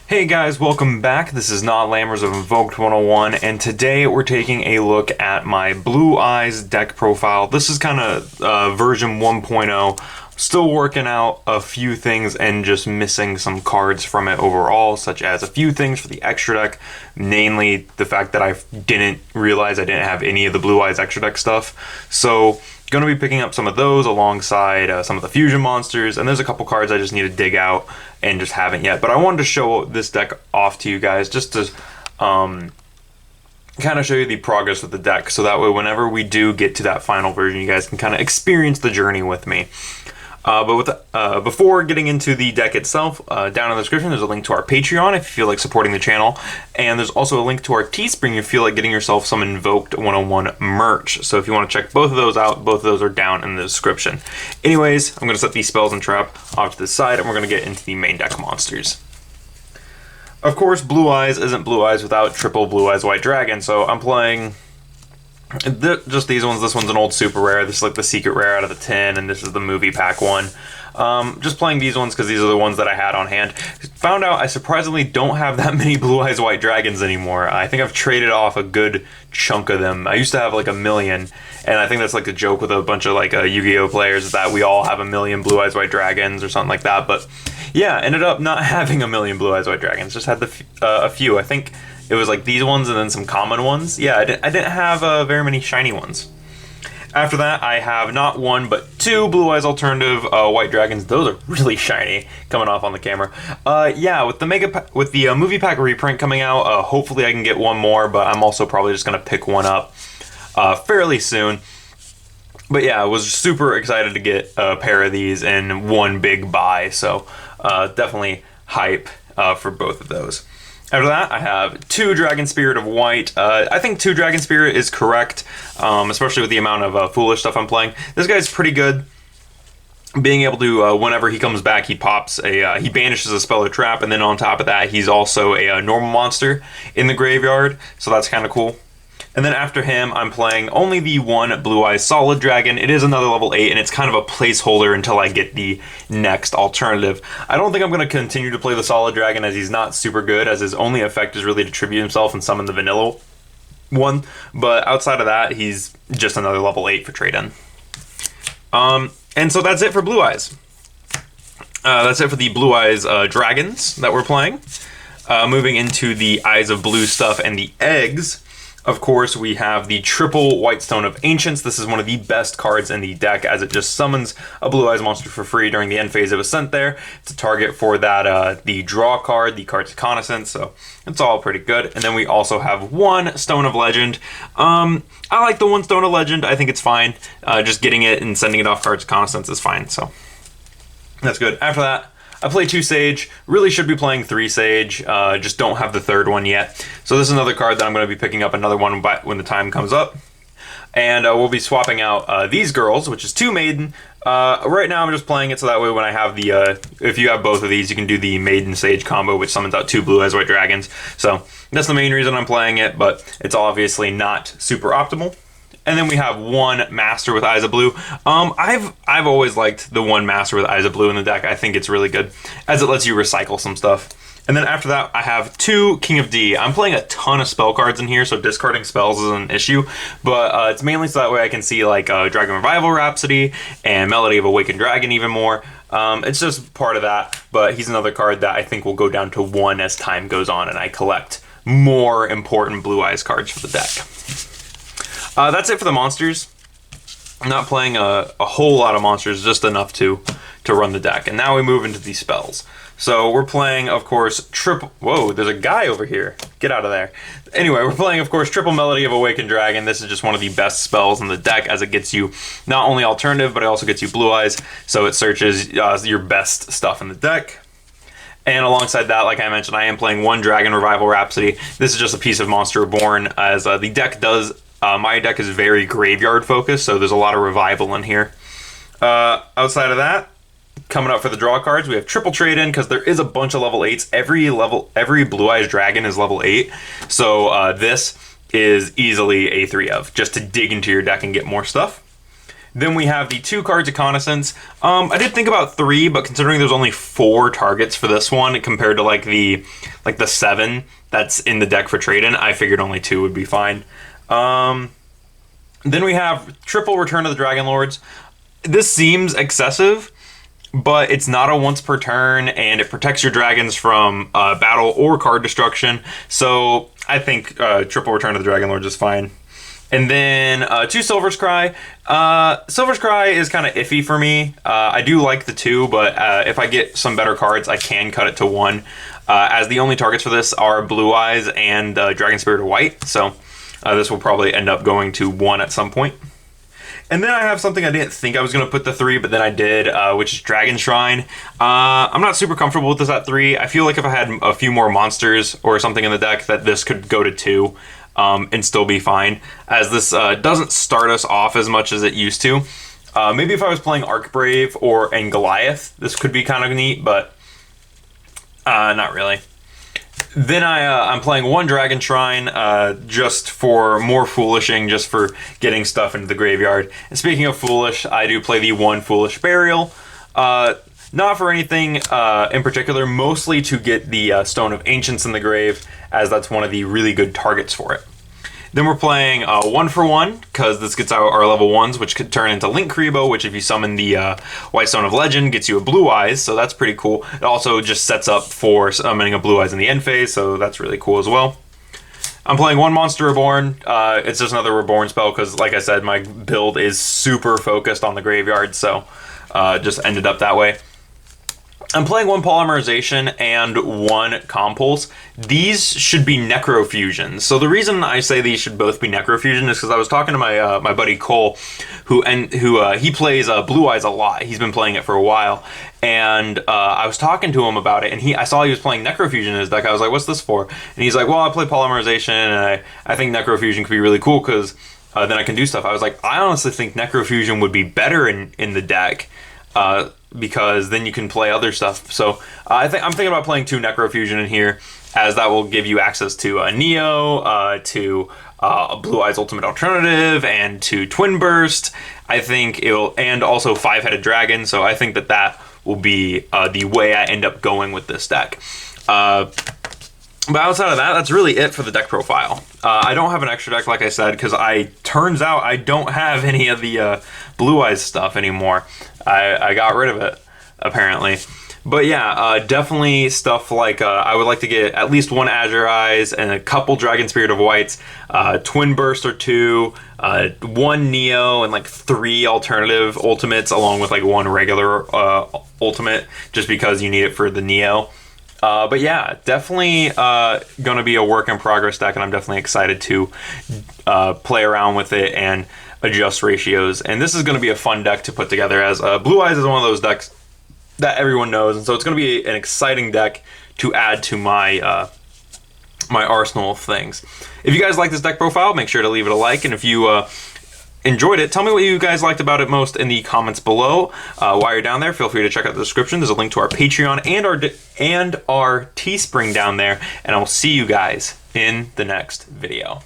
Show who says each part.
Speaker 1: Hey guys, welcome back. This is Not Lammers of Invoked 101, and today we're taking a look at my Blue Eyes deck profile. This is kind of version 1.0. Still working out a few things and just missing some cards from it overall, such as a few things for the extra deck, namely the fact that I didn't realize I didn't have any of the Blue Eyes extra deck stuff. So going to be picking up some of those alongside some of the fusion monsters, and there's a couple cards I just need to dig out and just haven't yet. But I wanted to show this deck off to you guys just to kind of show you the progress with the deck, so that way whenever we do get to that final version, you guys can kind of experience the journey with me. Before getting into the deck itself, down in the description there's a link to our Patreon if you feel like supporting the channel, and there's also a link to our Teespring if you feel like getting yourself some Invoked 101 merch. So if you want to check both of those out, both of those are down in the description. Anyways, I'm going to set these spells and trap off to the side, and we're going to get into the main deck monsters. Of course, Blue Eyes isn't Blue Eyes without triple Blue Eyes White Dragon, so I'm playing just these ones. This one's an old super rare. This is like the secret rare out of the tin, and this is the movie pack one. Just playing these ones because these are the ones that I had on hand. Found out I surprisingly don't have that many Blue Eyes White Dragons anymore. I think I've traded off a good chunk of them. I used to have like 1,000,000, and I think that's like a joke with a bunch of like Yu-Gi-Oh players that we all have 1,000,000 Blue Eyes White Dragons or something like that. But yeah, ended up not having 1,000,000 Blue Eyes White Dragons. Just had a few. I think it was like these ones and then some common ones. Yeah, I didn't have very many shiny ones. After that, I have not one, but two Blue Eyes Alternative White Dragons. Those are really shiny, coming off on the camera. Yeah, with the movie pack reprint coming out, hopefully I can get one more, but I'm also probably just going to pick one up fairly soon. But yeah, I was super excited to get a pair of these in one big buy, so definitely hype for both of those. After that, I have 2 Dragon Spirit of White. I think 2 Dragon Spirit is correct, especially with the amount of foolish stuff I'm playing. This guy's pretty good. Being able to, whenever he comes back, he banishes a spell or trap, and then on top of that, he's also a normal monster in the graveyard, so that's kind of cool. And then after him, I'm playing only the one Blue Eyes Solid Dragon. It is another level 8, and it's kind of a placeholder until I get the next alternative. I don't think I'm going to continue to play the Solid Dragon, as he's not super good, as his only effect is really to tribute himself and summon the vanilla one. But outside of that, he's just another level 8 for trade-in. And so that's it for Blue Eyes. That's it for the Blue Eyes Dragons that we're playing. Moving into the Eyes of Blue stuff and the eggs. Of course, we have the triple White Stone of Ancients. This is one of the best cards in the deck, as it just summons a Blue Eyes monster for free during the end phase it was sent there. It's a target for that the draw card, the card's Reconnaissance, so it's all pretty good. And then we also have 1 Stone of Legend. I like the 1 Stone of Legend. I think it's fine. Just getting it and sending it off card's Reconnaissance is fine, so that's good. After that, I play 2 Sage, really should be playing 3 Sage, just don't have the 3rd one yet. So this is another card that I'm going to be picking up another one when the time comes up. And we'll be swapping out these girls, which is 2 Maiden. Right now I'm just playing it so that way when I have the, if you have both of these, you can do the Maiden Sage combo, which summons out 2 Blue Eyes White Dragons. So that's the main reason I'm playing it, but it's obviously not super optimal. And then we have 1 Master with Eyes of Blue. I've always liked the 1 Master with Eyes of Blue in the deck. I think it's really good, as it lets you recycle some stuff. And then after that, I have 2 King of D. I'm playing a ton of spell cards in here, so discarding spells is an issue. But it's mainly so that way I can see like Dragon Revival Rhapsody and Melody of Awakened Dragon even more. It's just part of that, but he's another card that I think will go down to 1 as time goes on and I collect more important Blue Eyes cards for the deck. That's it for the monsters. I'm not playing a whole lot of monsters, just enough to run the deck. And now we move into the spells. So we're playing, of course, triple... Whoa, there's a guy over here. Get out of there. Anyway, we're playing, of course, triple Melody of Awakened Dragon. This is just one of the best spells in the deck, as it gets you not only alternative, but it also gets you Blue Eyes. So it searches your best stuff in the deck. And alongside that, like I mentioned, I am playing 1 Dragon Revival Rhapsody. This is just a piece of Monster Reborn, as the deck does... my deck is very graveyard focused, so there's a lot of revival in here. Outside of that, coming up for the draw cards, we have triple trade-in, because there is a bunch of level 8s. Every Blue Eyes Dragon is level 8, so this is easily a 3 of, just to dig into your deck and get more stuff. Then we have the 2 cards Reconnaissance. I did think about 3, but considering there's only 4 targets for this one compared to like the 7 that's in the deck for trade-in, I figured only 2 would be fine. Then we have triple Return of the Dragon Lords. This seems excessive, but it's not a once per turn, and it protects your dragons from battle or card destruction. So I think triple Return of the Dragon Lords is fine. And then 2 Silver's Cry. Silver's Cry is kind of iffy for me. I do like the 2, but if I get some better cards, I can cut it to 1. As the only targets for this are Blue Eyes and Dragon Spirit of White. So this will probably end up going to 1 at some point. And then I have something I didn't think I was going to put the 3, but then I did, which is Dragon Shrine. I'm not super comfortable with this at 3. I feel like if I had a few more monsters or something in the deck, that this could go to 2 and still be fine, as this doesn't start us off as much as it used to. Maybe if I was playing Archbrave and Goliath, this could be kind of neat, but not really. Then I'm playing 1 Dragon Shrine, just for more foolishing, just for getting stuff into the graveyard. And speaking of foolish, I do play the 1 Foolish Burial. Not for anything in particular, mostly to get the Stone of Ancients in the grave, as that's one of the really good targets for it. Then we're playing 1 for 1, because this gets out our level 1s, which could turn into Linkuriboh, which if you summon the White Stone of Legend, gets you a Blue Eyes, so that's pretty cool. It also just sets up for summoning a Blue Eyes in the end phase, so that's really cool as well. I'm playing 1 Monster Reborn. It's just another Reborn spell, because like I said, my build is super focused on the graveyard, so just ended up that way. I'm playing 1 Polymerization and 1 Compulse. These should be Necrofusions. So the reason I say these should both be Necrofusion is because I was talking to my my buddy Cole, who he plays Blue Eyes a lot. He's been playing it for a while, and I was talking to him about it, and I saw he was playing Necrofusion in his deck. I was like, "What's this for?" And he's like, "Well, I play Polymerization, and I think Necrofusion could be really cool because then I can do stuff." I was like, "I honestly think Necrofusion would be better in the deck." Because then you can play other stuff. So I'm thinking about playing 2 Necrofusion in here, as that will give you access to Neo, to Blue Eyes Ultimate Alternative, and to Twin Burst. I think and also 5-headed Dragon. So I think that will be the way I end up going with this deck. But outside of that, that's really it for the deck profile. I don't have an extra deck, like I said, because turns out I don't have any of the Blue Eyes stuff anymore. I got rid of it, apparently. But yeah, definitely stuff like I would like to get at least 1 Azure Eyes and a couple Dragon Spirit of Whites, Twin Burst or 2, 1 Neo, and like 3 alternative ultimates, along with like 1 regular ultimate, just because you need it for the Neo. But yeah, definitely gonna be a work in progress deck, and I'm definitely excited to play around with it and adjust ratios. And this is gonna be a fun deck to put together, as Blue Eyes is one of those decks that everyone knows, and so it's gonna be an exciting deck to add to my my arsenal of things. If you guys like this deck profile, make sure to leave it a like, and if you enjoyed it, tell me what you guys liked about it most in the comments below. While you're down there, feel free to check out the description. There's a link to our Patreon and our Teespring down there, and I'll see you guys in the next video.